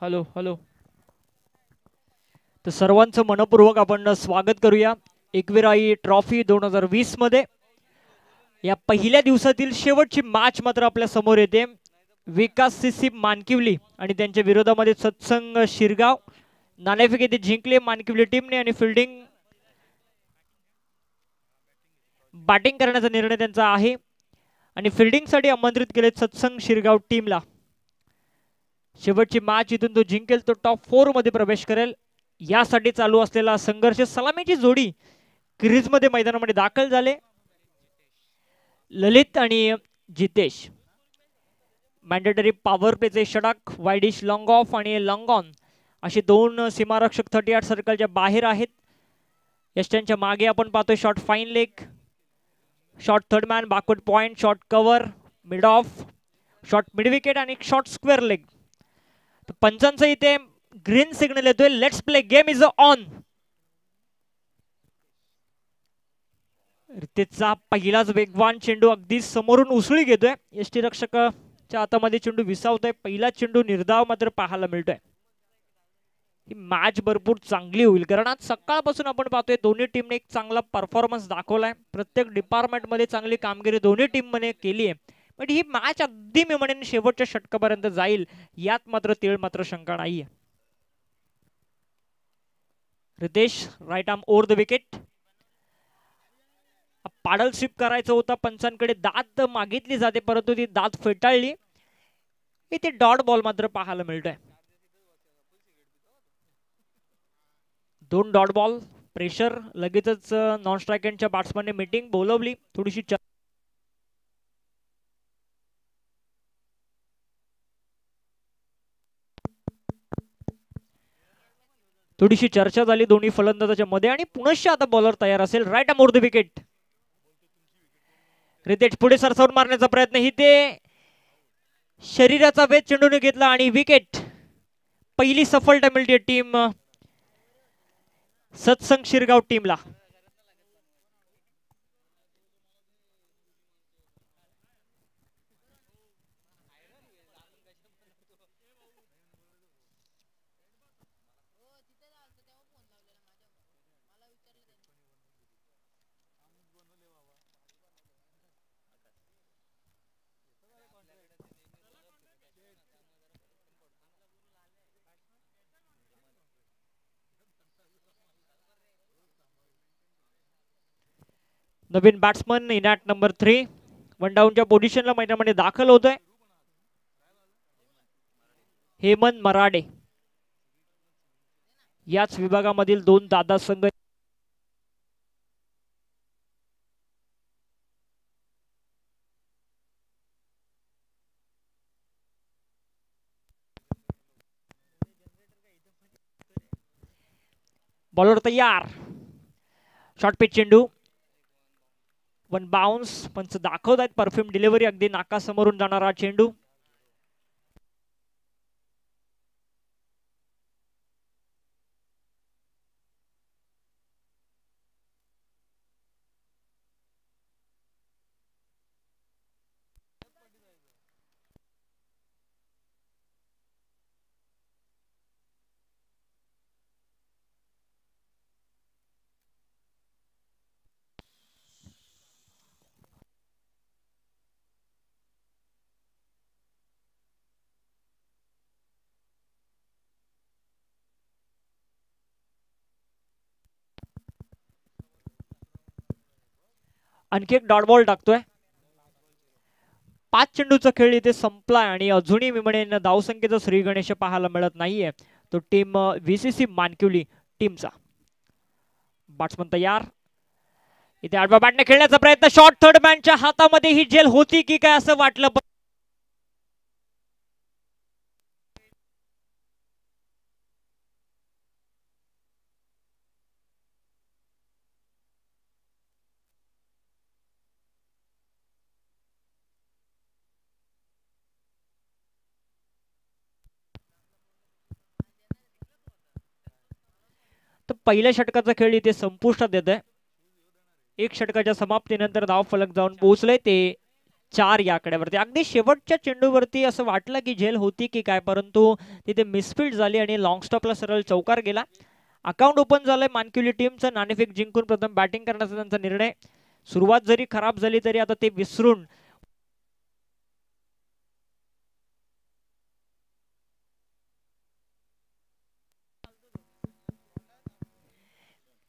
Hello hello. तर सर्वांचं मनपूर्वक आपण स्वागत करूया एकविराई ट्रॉफी 2020 मध्ये. या पहिल्या दिवसातील शेवटची मॅच मात्र आपल्या समोर येते. विकास सीसी मानकिवली आणि त्यांच्या विरोधामध्ये सत्संग शिरगाव. नाणेफेक येथे जिंकले मानकिवली टीमने आणि फिल्डिंग बॅटिंग करण्याचा निर्णय त्यांचा आहे आणि फिल्डिंगसाठी आमंत्रित केले सत्संग शिरगाव टीमला. शेवटची मॅच इथून जो जिंकेल तो टॉप 4 मध्ये प्रवेश करेल. यासाठी चालू असलेला संघर्ष. सलामीची जोडी क्रीजमध्ये मैदानामध्ये दाखल झाले. ललित आणि जितेश. मॅन्डेटरी पॉवर प्लेचे षटक वाईडिश लॉंग ऑफ आणि लॉंग ऑन असे दोन सीमारक्षक 38 सर्कलच्या बाहेर आहेत. यष्ट्यांच्या मागे आपण पाहतोय short fine leg, short third man, backward point, short cover, mid off, short mid wicket आणि शॉर्ट स्क्वेअर लेग. पंचांचं इथे ग्रीन सिग्नल येतोय. Let's play, game is on. रितेशचा पहिलाच वेगवान चेंडू अगदी समोरून उसळी घेतोय. यष्टीरक्षकाच्या हातामध्ये चेंडू विसावतोय. पहिला चेंडू निर्धाव मात्र पाहायला मिळतोय. ही मॅच भरपूर चांगली होईल कारण आज सकाळपासून आपण पाहतोय दोन्ही टीमने एक चांगला परफॉर्मन्स दाखवलाय. प्रत्येक डिपार्टमेंटमध्ये चांगली कामगिरी दोन्ही टीमने केली आहे. पण ही मॅच अगदी मी म्हणेन शेवटच्या षटकापर्यंत जाईल यात मात्र तीळ मात्र शंका नाहीये. Ritesh right arm over the wicket. Paddle sweep करायचं होता. पंचांकडे दात मागितली जाते परंतु ती दात फेटाळली. इथे डॉट बॉल मात्र पाहायला मिळतोय. 2 डॉट बॉल. प्रेशर लगेचच नॉन स्ट्रायकरच्या बॅट्समनने मीटिंग बोलवली. थोडीशी चर्चा झाली दोन्ही फलंदाजाच्या मध्ये आणि पुनश्च आता बॉलर तयार असेल. Right arm over the wicket. Ritesh पुढे सरसावून मारण्याचा प्रयत्न. ही ते शरीराचा वेध चेंडूने घेतला आणि विकेट. पहिली सफलता मिळते टीम सत्संग शिरगाव टीमला. नवीन बॅट्समन इनॅट नंबर 3 वन डाऊनच्या पोझिशनला मैदानामध्ये दाखल होतोय. हेमंत मराडे. याच विभागामधील 2 दादा संघ. बॉलर तयार. शॉर्ट पिच चेंडू. 1 बाउन्स. पंच दाखवत आहेत परफ्यूम डिलिव्हरी. अगदी नाकासमोरून जाणारा चेंडू. आणखी एक डॉट बॉल टाकतोय. 5 चेंडूचा खेळ इथे संपलाय आणि अजूनही मी म्हणेन धावसंख्येचा श्री गणेश पाहायला मिळत नाहीये. तो टीम व्हीसीसी मानकिवली टीमचा. बॅट्समन तयार. इथे आडव्या बॅटने खेळण्याचा प्रयत्न. शॉर्ट थर्ड मॅनच्या हातामध्ये ही जेल होती की काय असं वाटलं. तर पहिल्या षटकाचा खेळ इथे संपुष्टात येत आहे. एक षटकाच्या समाप्तीनंतर धाव फलक जाऊन पोहोचले ते 4 या आकड्यावरती. अगदी शेवटच्या चेंडूवरती असं वाटलं की झेल होती की काय, परंतु तिथे मिसफील्ड झाली आणि लॉंग स्टॉपला सरळ चौकार गेला. अकाउंट ओपन झालंय मानकिवली टीमचं. नाणेफेक जिंकून प्रथम बॅटिंग करण्याचा त्यांचा निर्णय. सुरुवात जरी खराब झाली तरी आता ते विसरून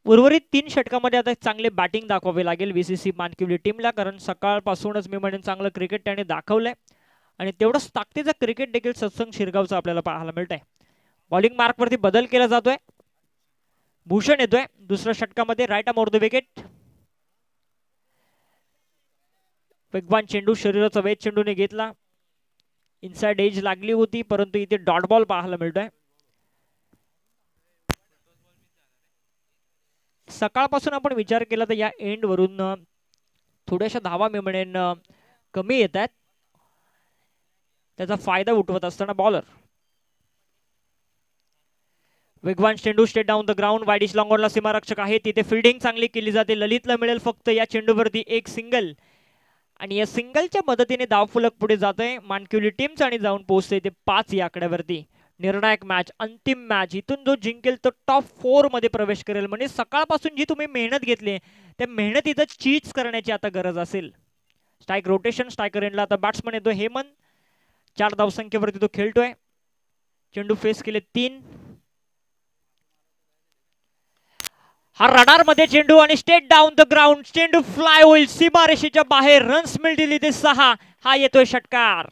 उर्वरित 3 षटकामध्ये आता चांगले बॅटिंग दाखवावे लागेल बीसीसी मानकिवली टीमला, कारण सकाळपासूनच मी म्हणेन चांगलं क्रिकेट त्याने दाखवलंय आणि तेवढंच ताकदीचं क्रिकेट देखील सत्संग शिरगावचं आपल्याला पाहायला मिळतंय. बॉलिंग मार्कवरती बदल केला जातोय. भूषण येतोय दुसऱ्या षटकामध्ये. Right arm over the wicket. वेगवान चेंडू, शरीराचा वेध चेंडूने घेतला. इनसाइड एज लागली होती, परंतु इथे डॉट बॉल पाहायला मिळतोय. सकाळपासून आपण विचार केला तर या एंड वरून थोड्याशा धावा मी म्हणेन कमी येत आहेत. त्याचा फायदा उठवत असताना बॉलर. वेगवान चेंडू straight down the ground. Widish long ऑनला सीमारक्षक आहे. तिथे फिल्डिंग चांगली केली जाते. ललितला मिळेल फक्त या चेंडूवरती एक सिंगल आणि या सिंगलच्या मदतीने धावफलक पुढे जातोय मानकिवली टीमचं आणि जाऊन पोहोचते ते 5 या आकड्यावरती. निर्णायक मॅच, अंतिम मॅच. इथून जो जिंकेल तो टॉप 4 मध्ये प्रवेश करेल. म्हणजे सकाळपासून जी तुम्ही मेहनत घेतली त्या मेहनतीचं चीज करण्याची आता गरज असेल. Strike rotation. स्ट्रायकर एंडला आता बॅट्समन येतो हेमंत. 4 धावसंख्येवरती तो खेळतोय. चेंडू फेस केले 3. हा रडार मध्ये चेंडू आणि स्टेट डाऊन द ग्राउंड. चेंडू फ्लाय होईल सीमारेषेच्या बाहेर. रन्स मिळतील इथे 6. हा येतोय षटकार.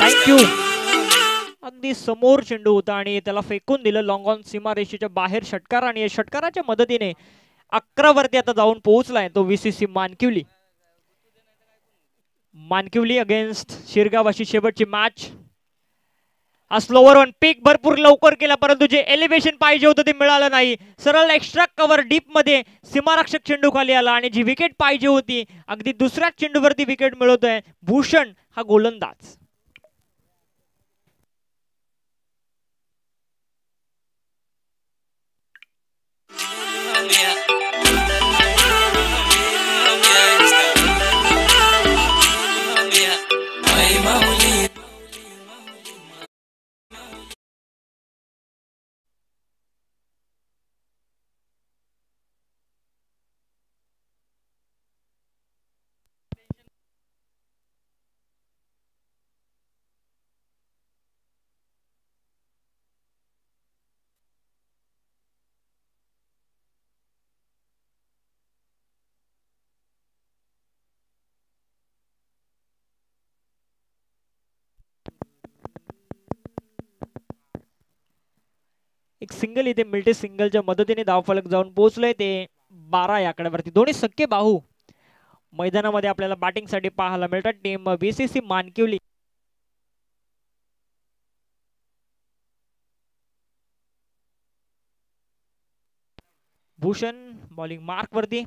थँक्यू. अगदी समोर चेंडू होता आणि त्याला फेकून दिलं लॉंग ऑन सीमारेषेच्या बाहेर. षटकार आणि षटकाराच्या मदतीने 11 वरती आता जाऊन पोहोचलाय तो बीसीसी मानकिवली. मानकिवली अगेन्स्ट शिरगाव अशी शेवटची मॅच. हा स्लोवर ऑन पिक भरपूर लवकर केला, परंतु जे एलिव्हेशन पाहिजे होतं ते मिळालं नाही. सरळ एक्स्ट्रा कव्हर डीप मध्ये सीमारक्षक चेंडू खाली आला आणि जी विकेट पाहिजे होती अगदी दुसऱ्याच चेंडूवरती विकेट मिळवतोय भूषण हा गोलंदाज. एक सिंगल इथे मिळते. सिंगलच्या मदतीने धावफलक जाऊन पोहोचलोय ते 12 या आकड्यावरती. दोन्ही सख्खे बाहू मैदानामध्ये आपल्याला बॅटिंग साठी पाहायला मिळतात. Team BCC Mankivali. Bhushan bowling mark वरती.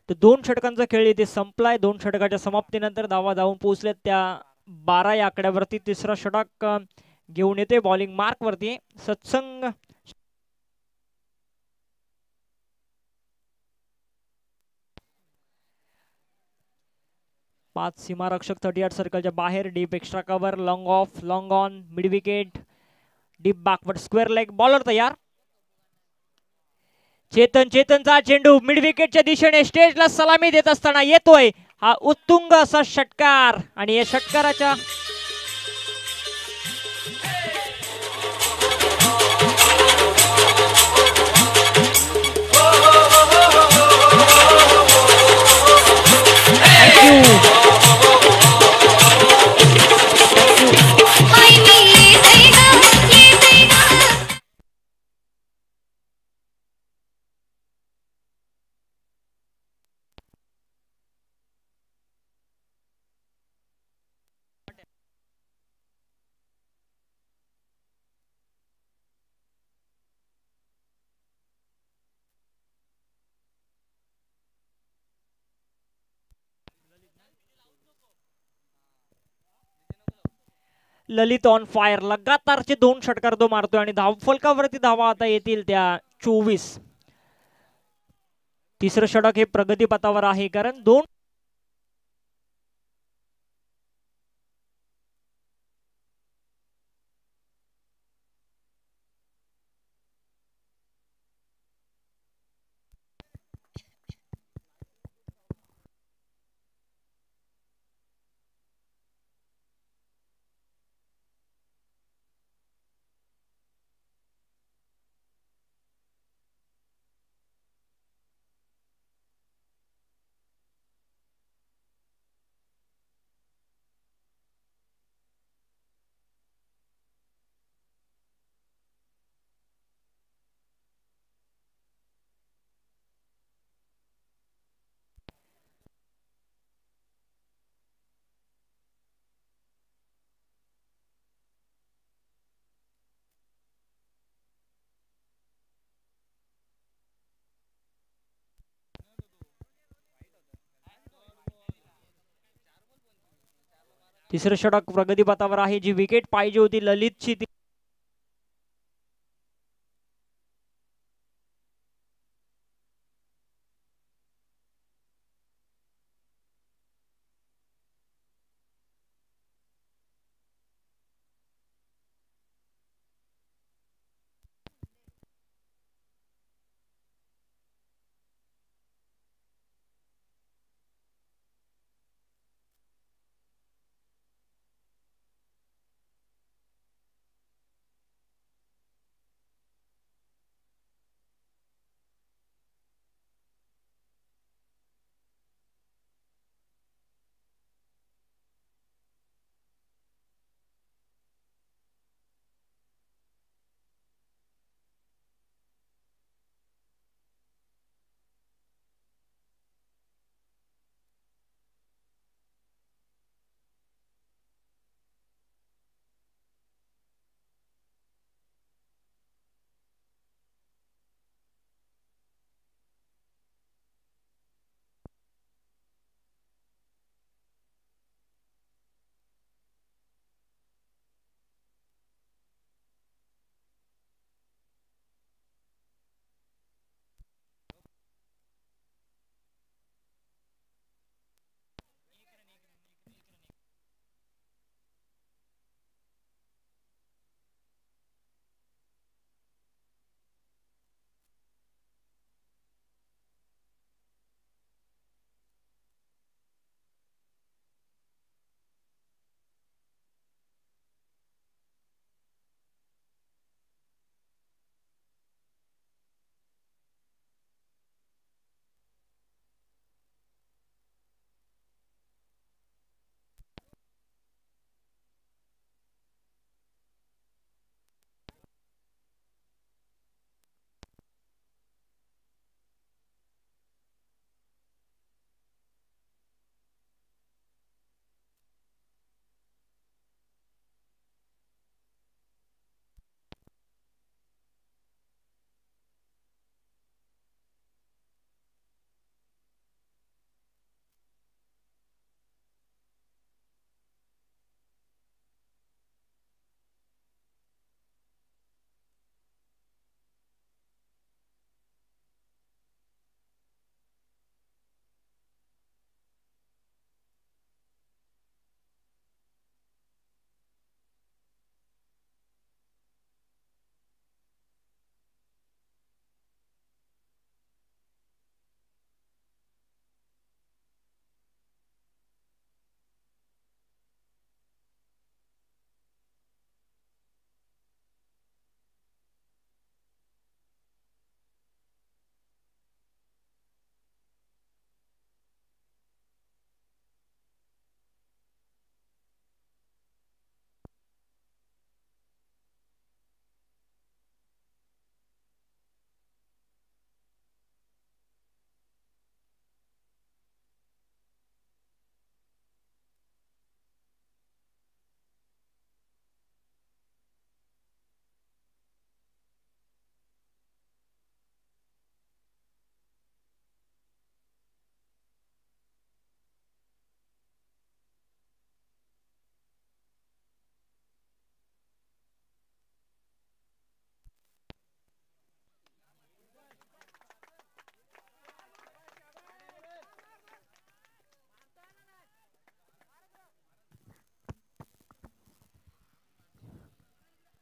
तर 2 षटकांचा खेळ इथे संपलाय. 2 षटकाच्या समाप्तीनंतर धावा जाऊन पोहोचल्यात त्या 12 या आकड्यावरती. तिसरा षटक घेऊन येते बॉलिंग मार्क वरती सत्संग. पाच सीमारक्षक 38 सर्कलच्या बाहेर. Deep extra cover. Long of, long on, mid wicket, deep backward square leg. Bowler तयार. चेतनचा चेंडू मिड विकेटच्या दिशेने स्टेजला सलामी देत असताना येतोय हा उत्तुंग असा षटकार आणि या षटकाराच्या ललित ऑन फायर, लगातारचे 2 षटकार तो मारतोय आणि धावफलकावरती धावा आता येतील त्या 24. तिसरं षटक हे प्रगतीपथावर आहे, कारण 2 तिसरं षटक प्रगतीपथावर आहे. जी विकेट पाहिजे होती ललितची ती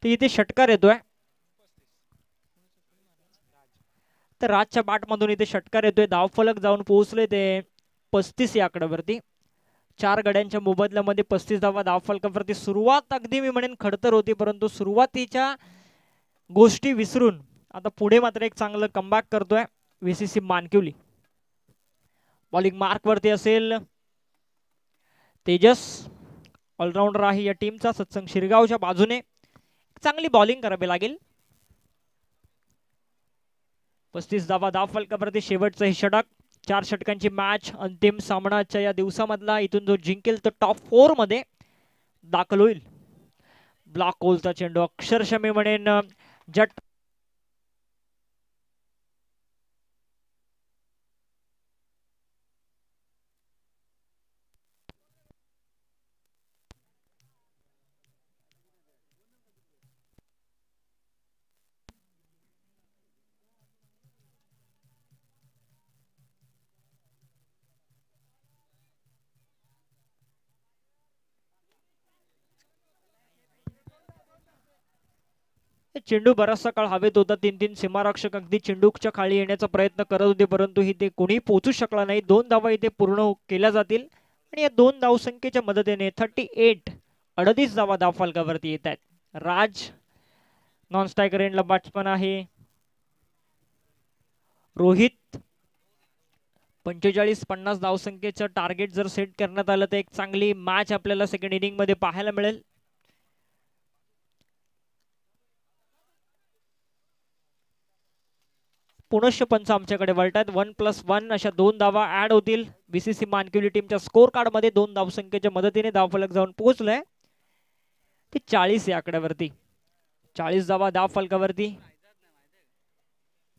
तर इथे षटकार येतोय. तर राजच्या बॅटमधून इथे षटकार येतोय. धावफलक जाऊन पोहोचले ते 35 या आकड्यावरती. 4 गड्यांच्या मोबदल्यामध्ये 35 धावा धावफलकावरती. सुरुवात अगदी मी म्हणेन खडतर होती, परंतु सुरुवातीच्या गोष्टी विसरून आता पुढे मात्र एक चांगलं कमबॅक करतोय VCC मानकिवली. बॉलिंग मार्क वरती असेल तेजस, ऑलराऊंडर आहे या टीमचा. सत्संग शिरगावच्या बाजूने चांगली बॉलिंग करावी लागेल. 35 धावा धावफलकावरती. शेवटचं हे षटक. 4 षटकांची मॅच, अंतिम सामनाच्या या दिवसामधला. इथून जो जिंकेल तो टॉप 4 मध्ये दाखल होईल. ब्लॉक होलचा चेंडू अक्षरशः मी म्हणेन जट चेंडू बराचसा काळ हवेत होता. 3-3 सीमारक्षक अगदी चेंडूच्या खाली येण्याचा प्रयत्न करत होते, परंतु इथे कोणी पोहोचू शकला नाही. 2 धावा इथे पूर्ण केल्या जातील आणि या 2 धावसंख्येच्या मदतीने 38 धावा धावफलकावरती येत आहेत. राज नॉन स्ट्रायकर एंडला बॅट्समन आहे. रोहित 45-50 धावसंख्येचं टार्गेट जर सेट करण्यात आलं तर एक चांगली मॅच आपल्याला सेकंड इनिंग मध्ये पाहायला मिळेल. पुनश्च पंच आमच्याकडे वळतात. 1+1 अशा 2 धावा ऍड होतील. VCC मानकिवली टीमच्या स्कोर कार्ड मध्ये 2 धावसंख्येच्या मदतीने धावफलक जाऊन पोहोचलंय ते 40 या आकड्यावरती. 40 धावा धावफलकावरती.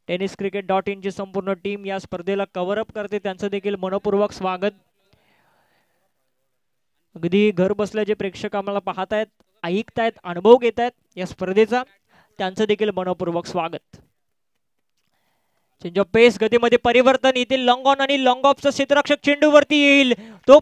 tenniscricket.in ची संपूर्ण टीम या स्पर्धेला कव्हर अप करते. त्यांचं देखील मनपूर्वक स्वागत. अगदी घर बसल्या जे प्रेक्षक आम्हाला पाहतायत, ऐकतायत, अनुभव घेत आहेत या स्पर्धेचा, त्यांचं देखील मनपूर्वक स्वागत. चेंज ऑफ पेस, गतीमध्ये परिवर्तन. इथे लॉंग ऑन आणि लॉंग ऑफचा क्षेत्ररक्षक चेंडूवरती येईल तो.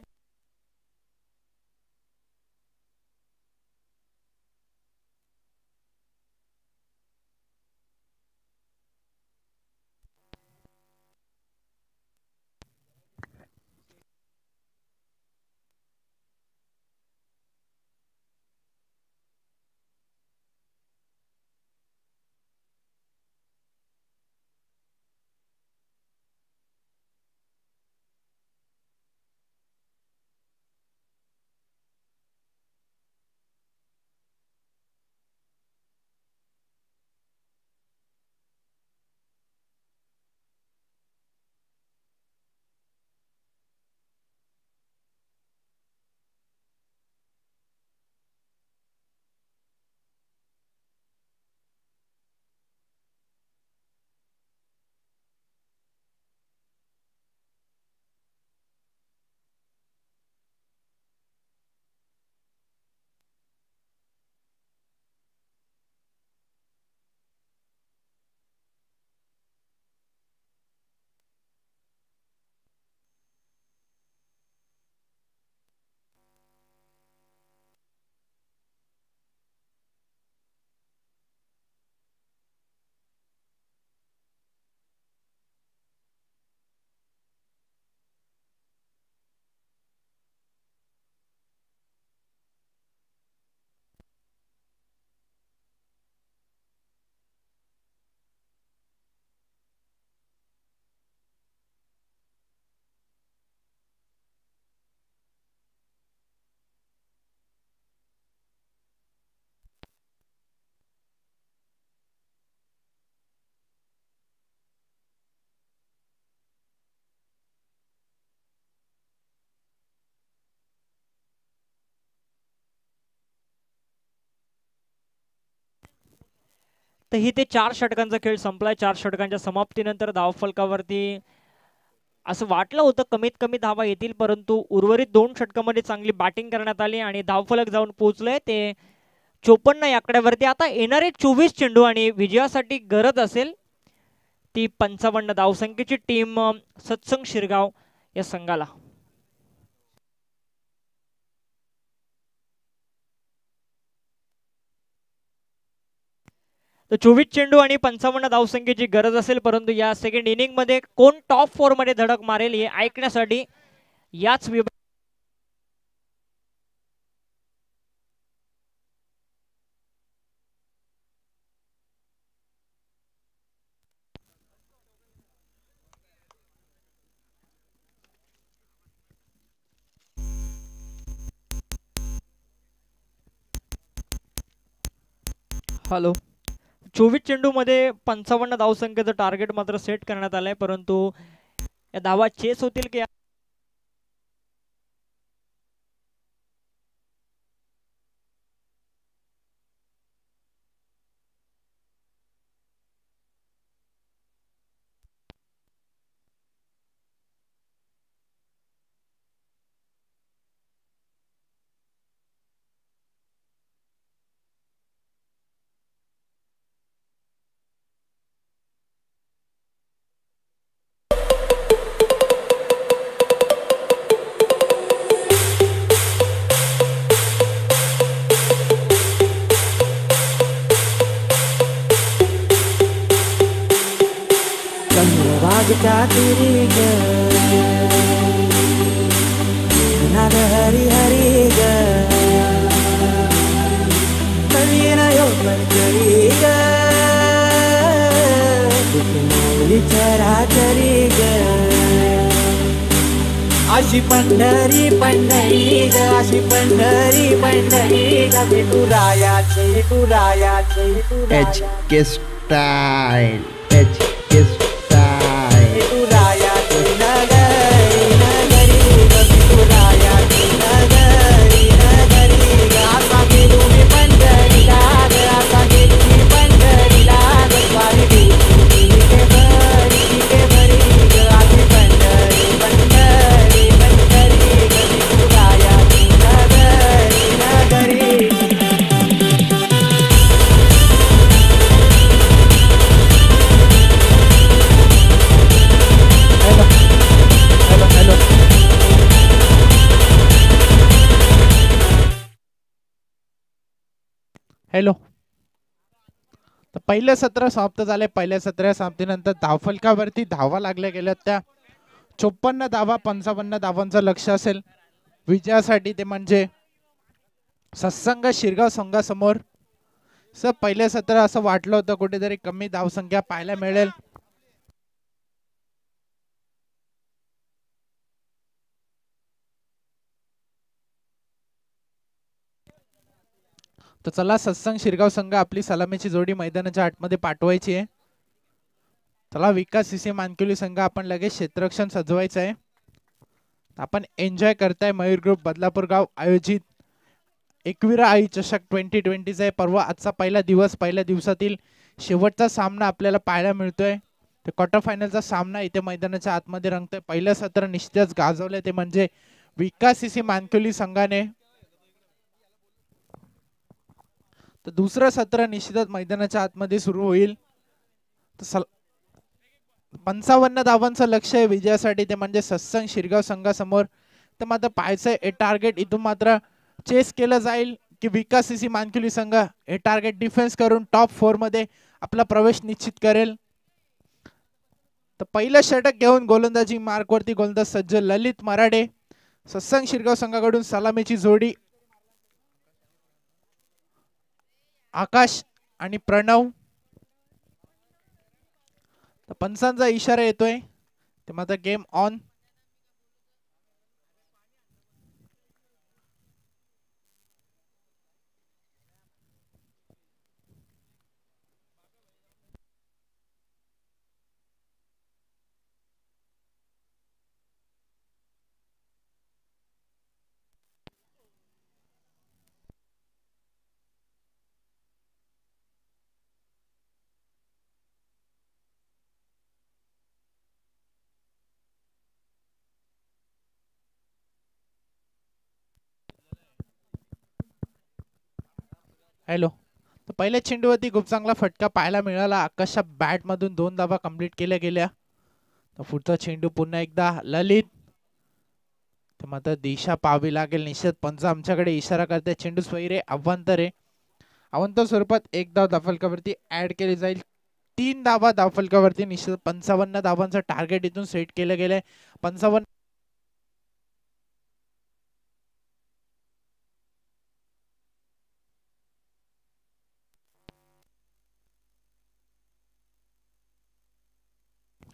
तर ही ते 4 षटकांचा खेळ संपलाय. 4 षटकांच्या समाप्तीनंतर धावफलकावरती असं वाटलं होतं कमीत कमी धावा येतील, परंतु उर्वरित 2 षटकामध्ये चांगली बॅटिंग करण्यात आली आणि धावफलक जाऊन पोहोचले ते 54 या आकड्यावरती. आता येणारे 24 चेंडू आणि विजयासाठी गरज असेल ती 55 धावसंख्येची टीम सत्संग शिरगाव या संघाला. तर 24 चेंडू आणि 55 धावसंख्येची गरज असेल, परंतु या सेकंड इनिंग मध्ये कोण टॉप 4 मध्ये धडक मारेल हे ऐकण्यासाठी याच विभाग हॅलो 24 चेंडू मध्ये 55 धावसंख्येचं टार्गेट मात्र सेट करण्यात आलंय, परंतु या धावा चेस होतील की अशी पंढरी पंढरी ग, अशी पंढरी पंढरी ग, विठुरायाची विठुरायाची HK Style, HK Style. विठुरायाची नगरी नगरी ग, विठुरायाची नगरी नगरी ग, असा गेलो मी पंढरीला ग, असा गेलो मी पंढरीला ग, स्वारी देवी के भरी ग, अशी पंढरी पंढरी पंढरी ग, विठुरायाची नगरी नगरी. हॅलो. तर पहिलं सत्र समाप्त झाले. पहिल्या सत्र समाप्तीनंतर धावफलकावरती धावा लागल्या गेल्या त्या 54 धावा 55 धावांचं लक्ष असेल विजयासाठी, ते म्हणजे सत्संग शिरगाव संघासमोर. पहिल्या सत्र असं वाटलं होतं कुठेतरी कमी धावसंख्या पाहायला मिळेल, तर चला सत्संग शिरगाव संघ आपली सलामीची जोडी मैदानाच्या आतमध्ये पाठवायची आहे. चला विकास सीसी मानकुली संघ आपण लगेच क्षेत्ररक्षण सजवायचं आहे. आपण एन्जॉय करताय मयूर ग्रुप बदलापूर गाव आयोजित एकविरा आई चषक 2020 आहे पर्व. आजचा पहिला दिवस, पहिल्या दिवसातील शेवटचा सामना आपल्याला पाहायला मिळतोय. तर क्वार्टर फायनलचा सामना इथे मैदानाच्या आतमध्ये रंगतोय. पहिलं सत्र निश्चितच गाजवले ते म्हणजे विकास सीसी मानकुली संघाने. तर दुसरं सत्र निश्चितच मैदानाच्या आतमध्ये सुरू होईल. 55 धावांचं लक्ष आहे विजयासाठी, ते म्हणजे सत्संग शिरगाव संघासमोर. तर मात्र पाहायचं हे टार्गेट इथून मात्र चेस केलं जाईल की विकास सीसी मानकुली संघ हे टार्गेट डिफेन्स करून टॉप 4 मध्ये आपला प्रवेश निश्चित करेल. तर पहिलं षटक घेऊन गोलंदाजी मार्कवरती गोलंदाज सज्ज ललित मराडे. सत्संग शिरगाव संघाकडून सलामीची जोडी आकाश आणि प्रणव. तर पंचांचा इशारा येतोय, ते मात्र गेम ऑन. हॅलो. तर पहिल्या चेंडूवरती खूप चांगला फटका पाहायला मिळाला. आकाशच्या बॅट मधून 2 धावा कंप्लीट केल्या गेल्या. तर पुढचा चेंडू पुन्हा एकदा ललित. तर मात्र दिशा पाहावी लागेल. निश्चित पंच आमच्याकडे इशारा करते चेंडू स्वैरे अभ्यंतरे अवंत स्वरूपात एक धाव धावफलकावरती ऍड केली जाईल. 3 धावा धावफलकावरती निश्चित 55 धावांचं टार्गेट इथून सेट केलं गेलंय. 55.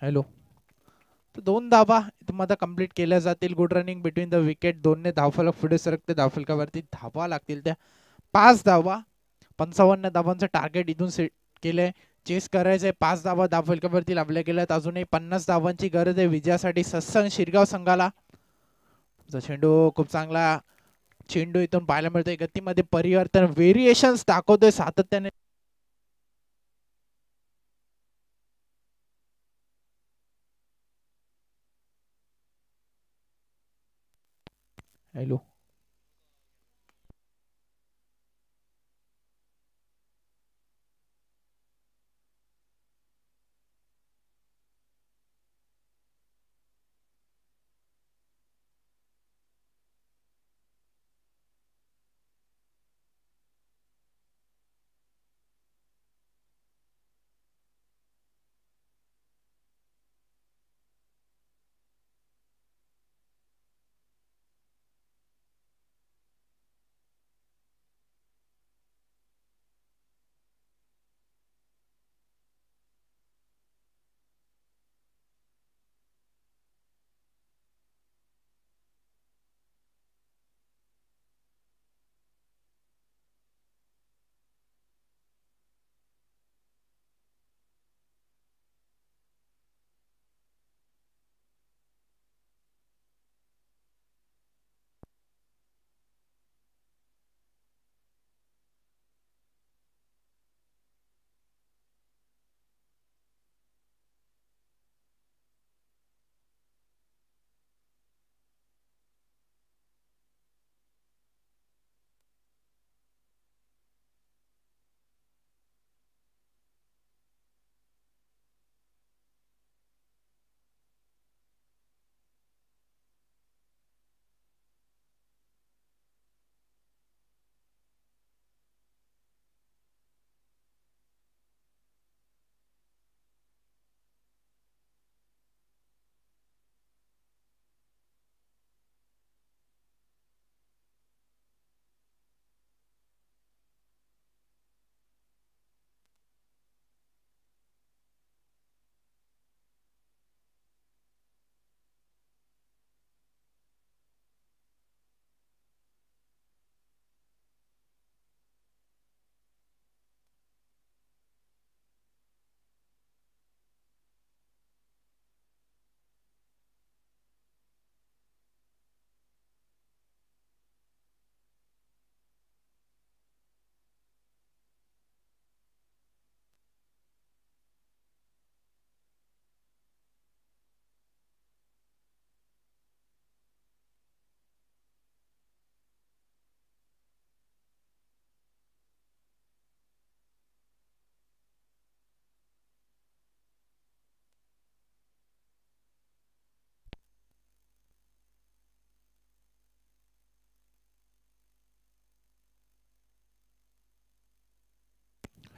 हॅलो. तर 2 धावा तुम्हाला कंप्लीट केल्या जातील. Good running between the wicket. 2ने धावफलक पुढे सरकते. धावफलकावरती धावा लागतील त्या 5 धावा. 55 धावांचं टार्गेट इथून सेट केलंय. चेस करायचंय. 5 धावा धावफलकावरती लावल्या गेल्यात. अजूनही 50 धावांची गरज आहे विजयासाठी सत्संग शिरगाव संघाला. चेंडू खूप चांगला चेंडू इथून पाहायला मिळतोय. गतीमध्ये परिवर्तन व्हेरिएशन्स दाखवतोय सातत्याने. हॅलो.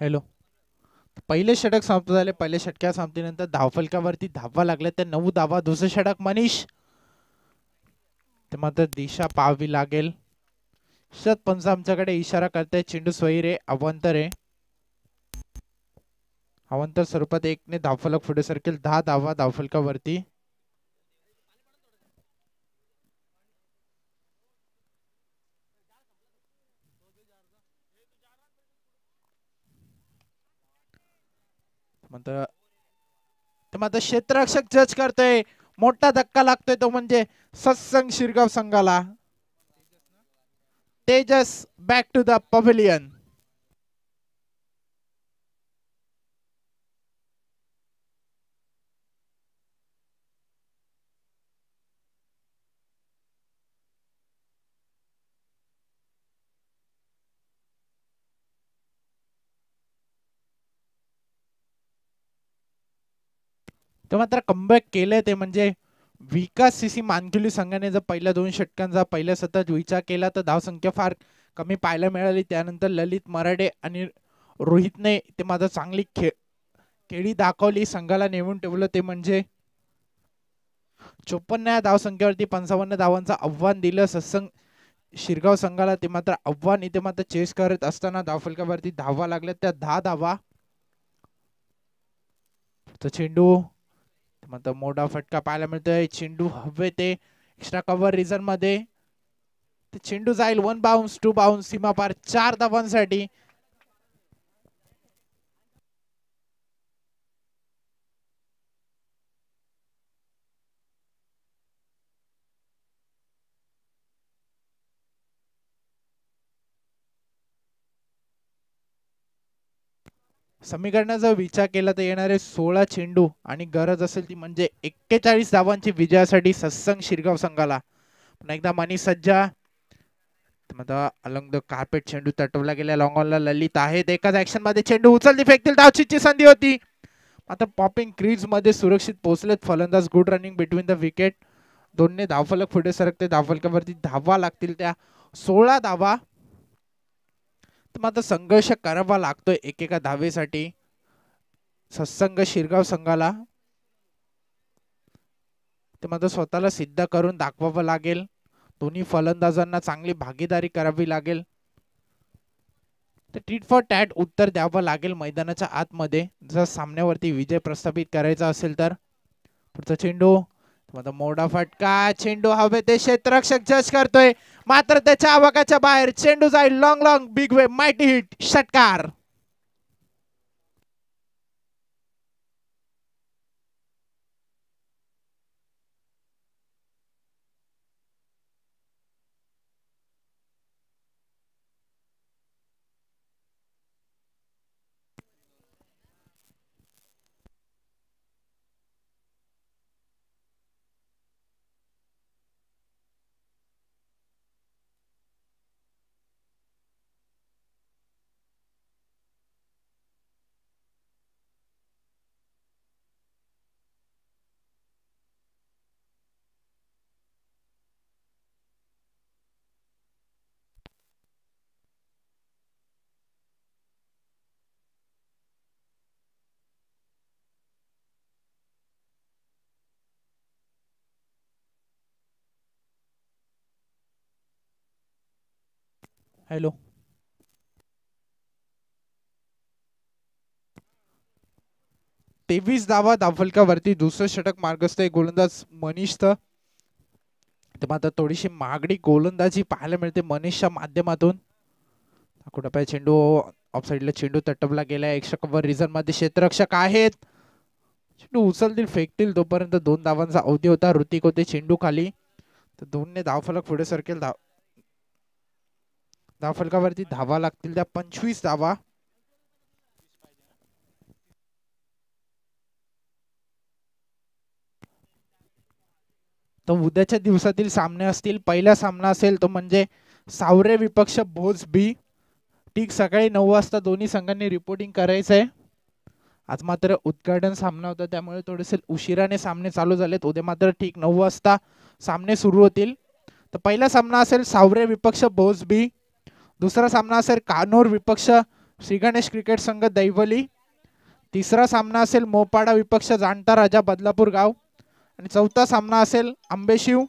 हॅलो. पहिले षटक समाप्त झाले. पहिल्या षटक्या समाप्तीनंतर धावफलकावरती धावा लागल्या त्या 9 धावा. दुसरे षटक मनीष. ते मात्र दिशा पाहावी लागेल. पंच आमच्याकडे इशारा करताय. चेंडू स्वैरे अवंतरे. अवंतर स्वरूपात 1ने धावफलक पुढे सरकेल. 10 धावा धावफलकावरती. मात्र क्षेत्ररक्षक जज करतोय. मोठा धक्का लागतोय तो म्हणजे सत्संग शिरगाव संघाला. Tejas back to the pavilion. ते मात्र कमबॅक केलंय ते म्हणजे विकास सीसी मानकिवली संघाने जर पहिल्या 2 षटकांचा पहिल्या सतत विचार केला तर धावसंख्या फार कमी पाहायला मिळाली. त्यानंतर ललित मराठे आणि रोहितने ते मात्र चांगली खेळी दाखवली, संघाला नेऊन ठेवलं. ते म्हणजे 54 धावसंख्येवरती 55 धावांचं आव्हान दिलं सत्संग शिरगाव संघाला. ते मात्र आव्हान इथे मात्र चेस करत असताना धावफलकावरती धावा लागल्या, त्या 10 धावा. तो चेंडू मात्र मोठा फटका पाहायला मिळतोय. चेंडू हवे ते एक्स्ट्रा कव्हर रिझन मध्ये. चेंडू जाईल 1 बाउन्स 2 बाउन्स सीमा पार 4 धावांसाठी. समीकरणाचा विचार केला तर येणारे 16 चेंडू आणि गरज असेल ती म्हणजे 41 धावांची विजयासाठी सत्संग शिरगाव संघाला. पुन्हा एकदा मनी सज्जा अलंग द कार्पेट चेंडू तटवला गेला. लॉंग ऑनला ललित आहेत. एकाच ऍक्शन मध्ये चेंडू उचलती फेकतील धावचीची संधी होती. आता पॉपिंग क्रीज मध्ये सुरक्षित पोहोचलेत फलंदाज. Good running between the wicket. दोन्ही धावफलक पुढे सरकते. धावफलकावरती धावा लागतील त्या 16 धावा. मात्र संघर्ष करावा लागतोय एकेका धावेसाठी सत्संग शिरगाव संघाला. ते मात्र स्वतःला सिद्ध करून दाखवावं लागेल. दोन्ही फलंदाजांना चांगली भागीदारी करावी लागेल. तर टीट फॉर टॅट उत्तर द्यावं लागेल मैदानाच्या आतमध्ये जर सामन्यावरती विजय प्रस्थापित करायचा असेल तर. पुढचा चेंडू मोठा फटका. चेंडू हवे ते क्षेत्ररक्षक जज करतोय मात्र त्याच्या आवाकाच्या बाहेर. चेंडू जाईल long long big way mighty hit षटकार. हॅलो 23 धावा धावफलकावरती दुसरं षटक मार्गस्थ आहे गोलंदाज मनीष. तर मात्र थोडीशी महागडी गोलंदाजी पाहायला मिळते मनीषच्या माध्यमातून. कुठं चेंडू ऑफ साइडला चेंडू तटवला गेला. एक्स्ट्रा कव्हर रिझन मध्ये क्षेत्ररक्षक आहेत. चेंडू उचलतील फेकतील तोपर्यंत 2 धावांचा अवधी होता. ऋतिक होते चेंडू खाली. तर 2ने धावफलक पुढे सरकेल. धावफलकावरती धावा लागतील त्या 25 धावा. तर उद्याच्या दिवसातील सामने असतील. पहिला सामना असेल तो म्हणजे सावरे विपक्ष भोज बी. ठीक सकाळी 9 वाजता दोन्ही संघांनी रिपोर्टिंग करायचंय. आज मात्र उद्घाटन सामना होता त्यामुळे थोडेसे उशिराने सामने चालू झालेत. उद्या मात्र ठीक 9 वाजता सामने सुरू होतील. तर पहिला सामना असेल सावरे विपक्ष भोज बी. दुसरा सामना असेल कानोर विपक्ष श्री गणेश क्रिकेट संघ दैवली. तिसरा सामना असेल मोपाडा विपक्ष जाणता राजा बदलापूर गाव. आणि चौथा सामना असेल आंबेशिव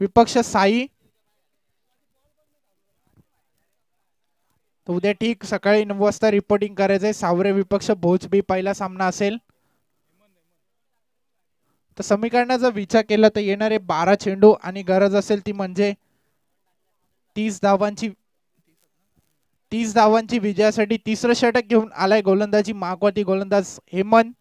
विपक्ष साई. तर उद्या ठीक सकाळी 9 वाजता रिपोर्टिंग करायचंय. सावरे विपक्ष भोजबी पहिला सामना असेल. तर समीकरणाचा विचार केला तर येणारे 12 चेंडू आणि गरज असेल ती म्हणजे 30 धावांची विजयासाठी तिसरं षटक घेऊन आलाय गोलंदाजी मागवती गोलंदाज हेमंत.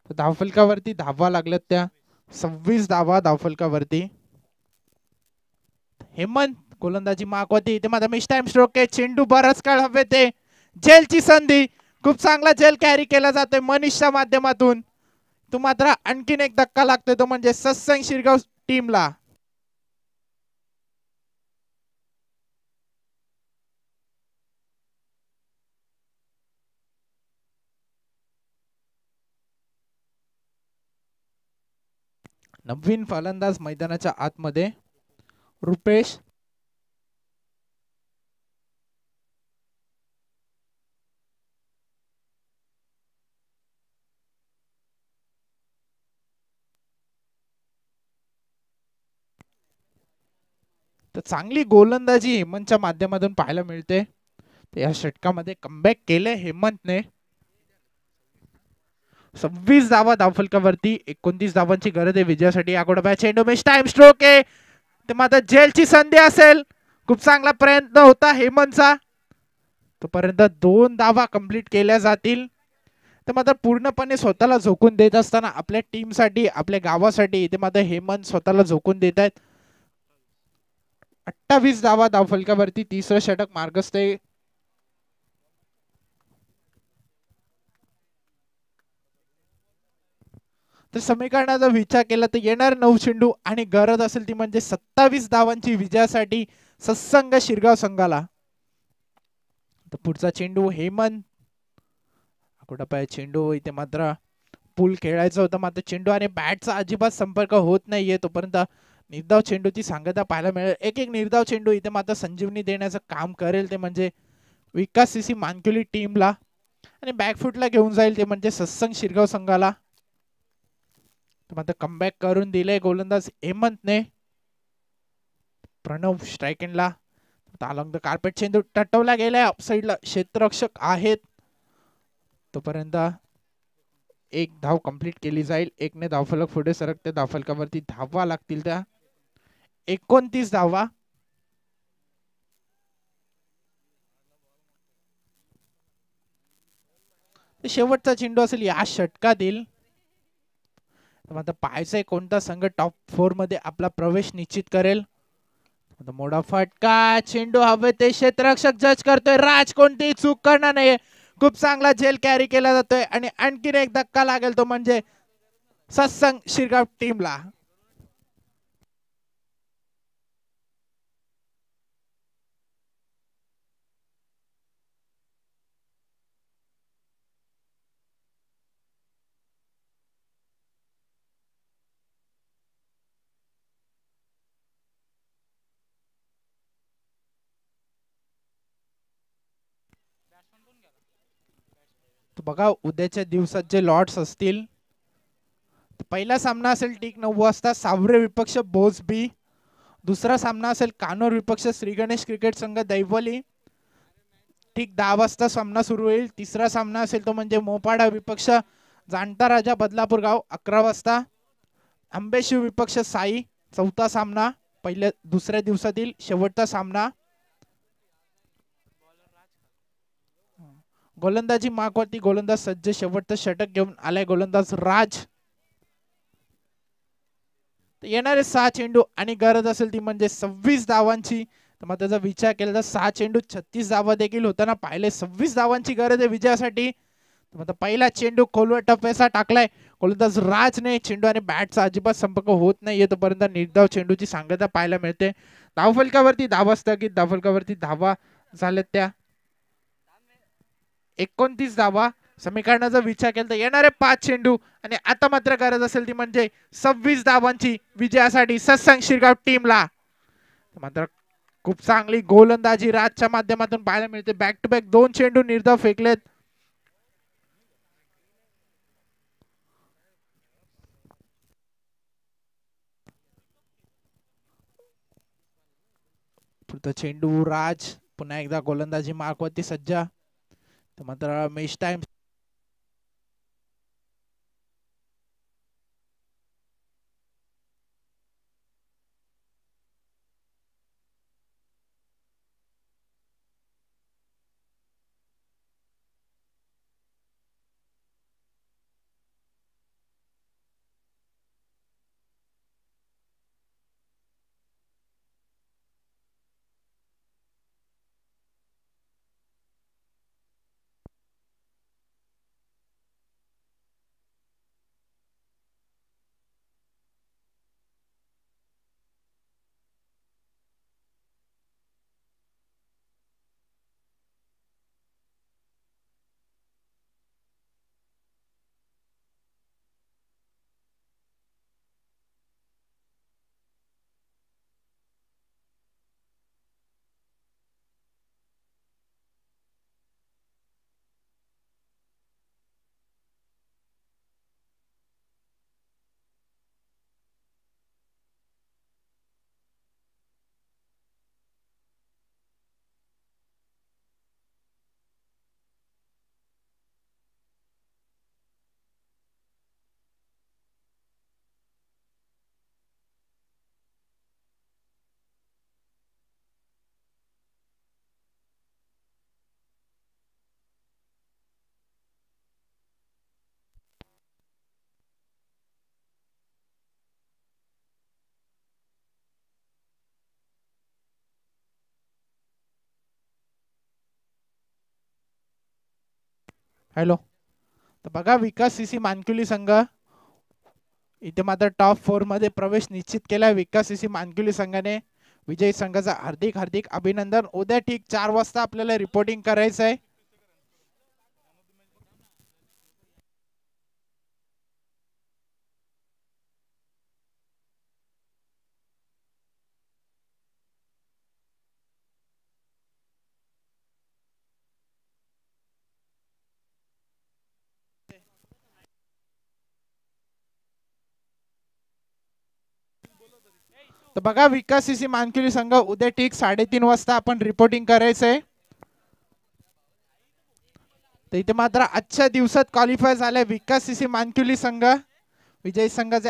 तर धावफलकावरती धावा लागल्यात त्या 26 धावा धावफलकावरती. हेमंत गोलंदाजी मागवती इथे मात्र मिस टाइम स्ट्रोक आहे. चेंडू बराच काळ हवे ते जेलची संधी. खूप चांगला जेल कॅरी केला जातोय मनीषच्या माध्यमातून. तो मात्र आणखीन एक धक्का लागतोय तो म्हणजे सत्संग शिरगाव टीमला. नवीन फलंदाज मैदानाच्या आतमध्ये रुपेश. तर चांगली गोलंदाजी हेमंतच्या माध्यमातून पाहायला मिळते. या षटकामध्ये कमबॅक केले हेमंतने. 26 धावा धावफलकावरती 29 धावांची गरज आहे विजयासाठी. आगोडा चेंडू मिस टाइम स्ट्रोक आहे. ते मात्र जेलची संधी असेल. खूप चांगला प्रयत्न होता हेमंतचा. तोपर्यंत 2 धावा कंप्लीट केल्या जातील. तर मात्र पूर्णपणे स्वतःला झोकून देत असताना आपल्या टीमसाठी आपल्या गावासाठी ते मात्र हेमंत स्वतःला झोकून देत आहेत. 28 धावा धावफलकावरती तिसरं षटक मार्गस्थ आहे. तर समीकरणाचा विचार केला तर येणार 9 चेंडू आणि गरज असेल ती म्हणजे 27 धावांची विजयासाठी सत्संग शिरगाव संघाला. तर पुढचा चेंडू हेमंत. कुठं चेंडू इथे मात्र पूल खेळायचं होतं मात्र चेंडू आणि बॅटचा अजिबात संपर्क होत नाहीये. तोपर्यंत निर्धाव चेंडूची सांगता पाहायला मिळेल. एक निर्धाव चेंडू इथे मात्र संजीवनी देण्याचं काम करेल ते म्हणजे विकास सीसी मानकुली टीमला आणि बॅकफुटला घेऊन जाईल ते म्हणजे सत्संग शिरगाव संघाला. मात्र कमबॅक करून दिले गोलंदाज हेमंतने. प्रणव स्ट्राइक एंडला. अलॉंग द कार्पेट चेंडू टटवला गेलाय. अपसाइडला क्षेत्ररक्षक आहेत. तोपर्यंत एक धाव कंप्लीट केली जाईल. एकने धावफलक पुढे सरकते. धावफलकावरती धावा लागतील त्या 29 धावा. शेवटचा चेंडू असेल या षटकातील. आता पाहायचंय कोणता संघ टॉप 4 मध्ये आपला प्रवेश निश्चित करेल. मोठा फटका. चेंडू हवे ते क्षेत्ररक्षक जज करतोय. राज कोणतीही चूक करणार नाही. खूप चांगला झेल कॅरी केला जातोय आणि आणखीन एक धक्का लागेल तो म्हणजे सत्संग शिरगाव टीमला. बघा उद्याच्या दिवसात जे लॉट्स असतील. पहिला सामना असेल ठीक 9 वाजता सावरे विपक्ष बोसबी. दुसरा सामना असेल कानोर विपक्ष श्री गणेश क्रिकेट संघ दैवली. ठीक 10 वाजता सामना सुरू होईल. तिसरा सामना असेल तो म्हणजे मोपाडा विपक्ष जाणता राजा बदलापूर गाव 11 वाजता. आंबेशिव विपक्ष साई. चौथा सामना दुसऱ्या दिवसातील शेवटचा सामना. गोलंदाजी मागवरती गोलंदाज सज्ज. शेवटचं षटक घेऊन आलाय गोलंदाज राज. येणारे 6 चेंडू आणि गरज असेल ती म्हणजे 26 धावांची. तर मग त्याचा विचार केला तर 6 चेंडू 36 धावा देखील होताना पाहिले. 26 धावांची गरज आहे विजयासाठी. मग पहिला चेंडू खोलवर टप्प्याचा टाकलाय गोलंदाज राजने. चेंडू आणि बॅटचा अजिबात संपर्क होत नाहीये. तोपर्यंत निर्धाव चेंडूची सांगता पाहायला मिळते. धावफलकावरती धावा स्थगित. धावफलकावरती धावा झाल्यात त्या 29 धावा. समीकरणाचा विचार केला तर येणारे 5 चेंडू आणि आता मात्र गरज असेल ती म्हणजे 26 धावांची विजयासाठी सत्संग शिरगाव टीमला. मात्र खूप चांगली गोलंदाजी राजच्या माध्यमातून पाहायला मिळते. बॅक टू बॅक 2 चेंडू निर्धाव फेकलेत. पुढचा चेंडू राज पुन्हा एकदा गोलंदाजी मार्कवरती सज्ज. मात्र मेश टाइम हॅलो. तर बघा विकास सीसी मानकुली संघ इथे मात्र टॉप 4 मध्ये प्रवेश निश्चित केला. विकास सीसी मानकुली संघाने विजयी संघाचा हार्दिक हार्दिक अभिनंदन. उद्या ठीक 4 वाजता आपल्याला रिपोर्टिंग करायचं आहे. तर बघा विकास सीसी मानकुली संघ उद्या ठीक 3:30 वाजता आपण रिपोर्टिंग करायचंय. तर इथे मात्र आजच्या दिवसात क्वालिफाय झालाय विकास सीसी मानकुली संघ. विजयी संघाचे